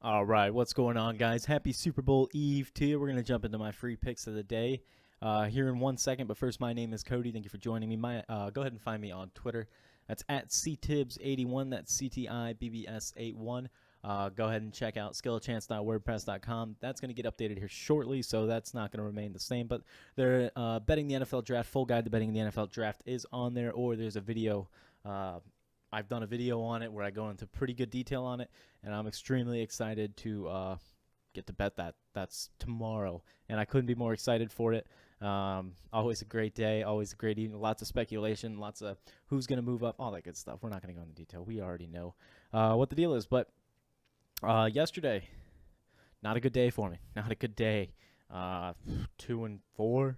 All right, what's going on, guys? Happy Super Bowl Eve to you. We're going to jump into my free picks of the day here in 1 second. But first, my name is Cody. Thank you for joining me. Go ahead and find me on Twitter. That's at CTibs81. That's CTIBBS81. Go ahead and check out skillchance.wordpress.com. That's going to get updated here shortly, so that's not going to remain the same. But they're betting the NFL draft. Full guide to betting the NFL draft is on there, or there's a video. I've done a video on it where I go into pretty good detail on it, and I'm extremely excited to get to bet that. That's tomorrow, and I couldn't be more excited for it. Always a great day, always a great evening, lots of speculation, lots of who's going to move up, all that good stuff. We're not going to go into detail. We already know what the deal is, but yesterday, not a good day for me. Not a good day. 2-4,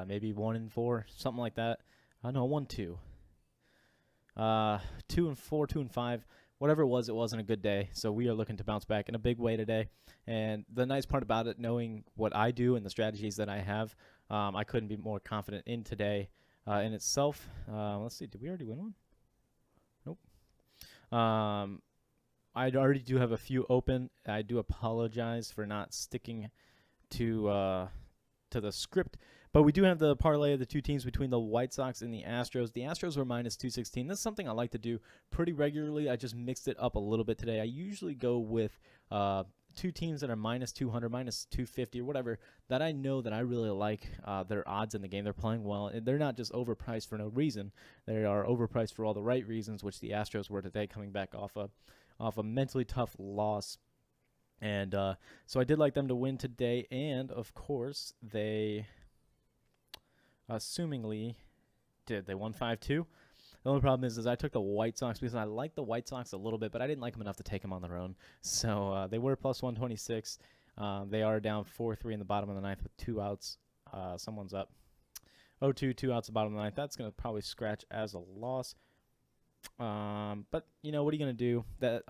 maybe 1-4, something like that. No, 1-2. 2-4, 2-5, whatever it wasn't a good day. So we are looking to bounce back in a big way today. And the nice part about it, knowing what I do and the strategies that I have, I couldn't be more confident in today in itself. Let's see, did we already win one? Nope. I already do have a few open. I do apologize for not sticking to the script. But we do have the parlay of the two teams between the White Sox and the Astros. The Astros were minus 216. This is something I like to do pretty regularly. I just mixed it up a little bit today. I usually go with two teams that are minus 200, minus 250, or whatever, that I know that I really like their odds in the game. They're playing well, and they're not just overpriced for no reason. They are overpriced for all the right reasons, which the Astros were today, coming back off a mentally tough loss. And so I did like them to win today, and of course they assumingly did. They won 5-2. The only problem is I took the White Sox because I like the White Sox a little bit, but I didn't like them enough to take them on their own. So they were plus 126. They are down 4-3 in the bottom of the ninth with 2 outs. Someone's up 0-2, 2 outs, the bottom of the ninth. That's going to probably scratch as a loss. But you know, what are you going to do? That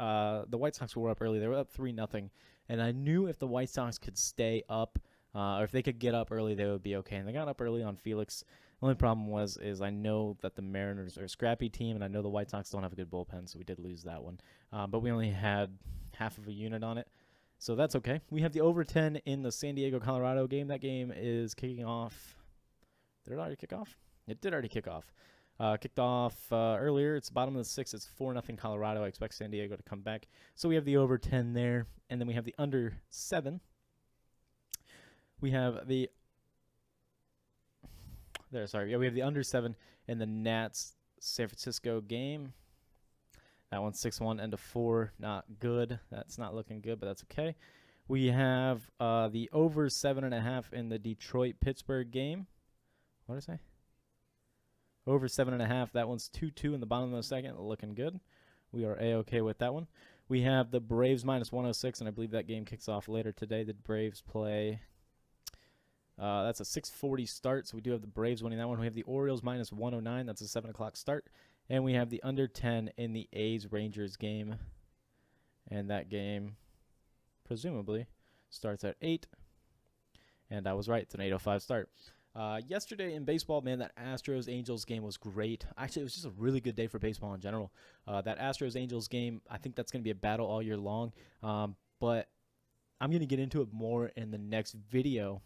the White Sox were up early. They were up 3-0, and I knew if the White Sox could stay up, or if they could get up early, they would be okay. And they got up early on Felix. The only problem is I know that the Mariners are a scrappy team, and I know the White Sox don't have a good bullpen, so we did lose that one. But we only had half of a unit on it, so that's okay. We have the over 10 in the San Diego-Colorado game. That game is kicking off. Did it already kick off? It did already kick off. Kicked off earlier. It's bottom of the sixth. It's 4-0 Colorado. I expect San Diego to come back. So we have the over 10 there, and then we have the under 7. We have the we have the under 7 in the Nats San Francisco game. That one's 6-1 end of 4. Not good. That's not looking good, but that's okay. We have the over 7.5 in the Detroit Pittsburgh game. What did I say? Over 7.5. That one's 2-2 in the bottom of the second. Looking good. We are A-okay with that one. We have the Braves minus 106, and I believe that game kicks off later today. The Braves play. That's a 6:40 start, so we do have the Braves winning that one. We have the Orioles minus 109. That's a 7 o'clock start. And we have the under 10 in the A's-Rangers game. And that game, presumably, starts at 8. And I was right. It's an 8:05 start. Yesterday in baseball, man, that Astros-Angels game was great. Actually, it was just a really good day for baseball in general. That Astros-Angels game, I think that's going to be a battle all year long. But I'm going to get into it more in the next video.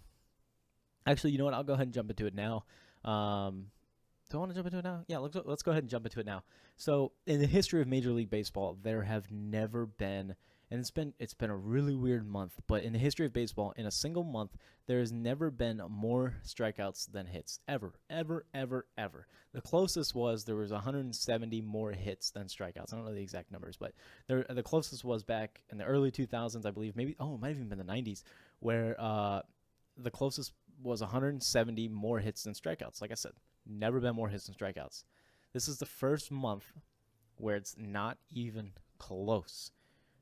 Actually, you know what? I'll go ahead and jump into it now. Do I want to jump into it now? Yeah, let's go ahead and jump into it now. So, in the history of Major League Baseball, there have never been, and it's been a really weird month, but in the history of baseball, in a single month, there has never been more strikeouts than hits. Ever, ever, ever, ever. The closest was there was 170 more hits than strikeouts. I don't know the exact numbers, but the closest was back in the early 2000s, I believe. Maybe, it might have even been the 90s, where the closest was 170 more hits than strikeouts. Like I said, never been more hits than strikeouts. This is the first month where it's not even close.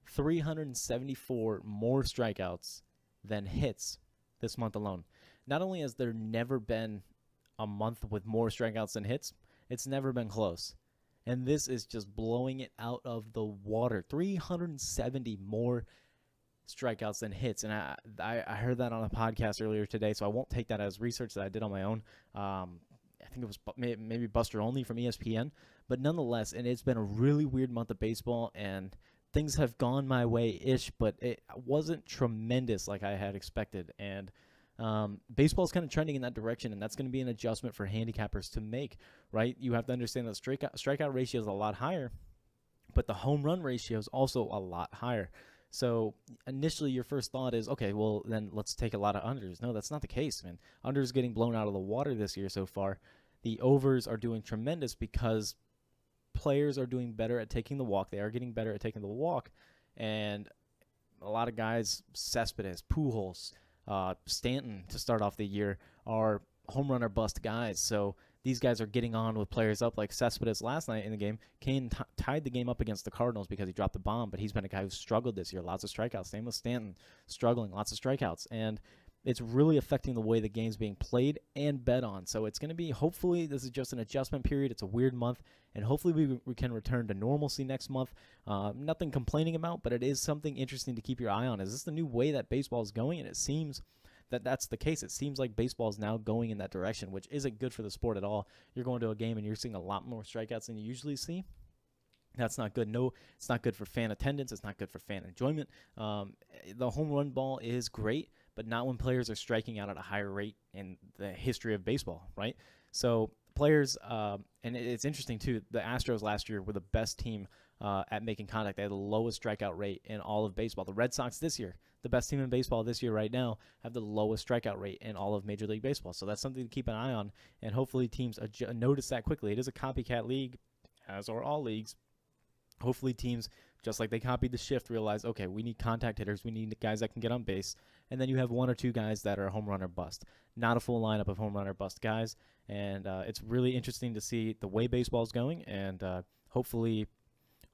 374 more strikeouts than hits this month alone. Not only has there never been a month with more strikeouts than hits, it's never been close. And this is just blowing it out of the water. 370 more strikeouts than hits, and I heard that on a podcast earlier today, so I won't take that as research that I did on my own. I think it was maybe Buster Olney from ESPN, but nonetheless, and it's been a really weird month of baseball, and things have gone my way-ish, but it wasn't tremendous like I had expected. And baseball's kind of trending in that direction, and that's going to be an adjustment for handicappers to make, right? You have to understand that strikeout ratio is a lot higher, but the home run ratio is also a lot higher. So initially, your first thought is, okay, well, then let's take a lot of unders. No, that's not the case, man. Unders getting blown out of the water this year so far. The overs are doing tremendous because players are doing better at taking the walk. They are getting better at taking the walk. And a lot of guys, Cespedes, Pujols, Stanton, to start off the year, are home run or bust guys. So these guys are getting on with players up, like Cespedes last night in the game. Kane tied the game up against the Cardinals because he dropped the bomb, but he's been a guy who's struggled this year. Lots of strikeouts. Same with Stanton, struggling, lots of strikeouts. And it's really affecting the way the game's being played and bet on. So it's going to be, hopefully, this is just an adjustment period. It's a weird month, and hopefully we can return to normalcy next month. Nothing complaining about, but it is something interesting to keep your eye on. Is this the new way that baseball is going? And it seems that that's the case. It seems like baseball is now going in that direction, which isn't good for the sport at all. You're going to a game and you're seeing a lot more strikeouts than you usually see. That's not good. No, it's not good for fan attendance. It's not good for fan enjoyment. The home run ball is great, but not when players are striking out at a higher rate in the history of baseball, right? So players, and it's interesting too, the Astros last year were the best team at making contact. They had the lowest strikeout rate in all of baseball. The Red Sox this year, the best team in baseball this year right now, have the lowest strikeout rate in all of Major League Baseball. So that's something to keep an eye on, and hopefully teams notice that quickly. It is a copycat league, as are all leagues. Hopefully teams, just like they copied the shift, realize, okay, we need contact hitters. We need guys that can get on base. And then you have one or two guys that are home run or bust. Not a full lineup of home run or bust guys. And it's really interesting to see the way baseball is going. And hopefully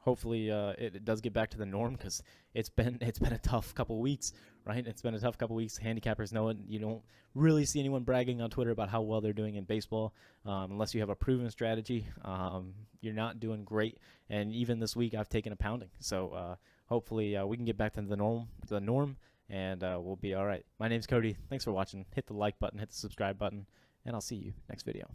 it does get back to the norm, because it's been a tough couple weeks, right? It's been a tough couple weeks. Handicappers know it. You don't really see anyone bragging on Twitter about how well they're doing in baseball, unless you have a proven strategy. You're not doing great, and even this week I've taken a pounding. So hopefully we can get back to the norm, and we'll be all right. My name's Cody. Thanks for watching. Hit the like button, hit the subscribe button, and I'll see you next video.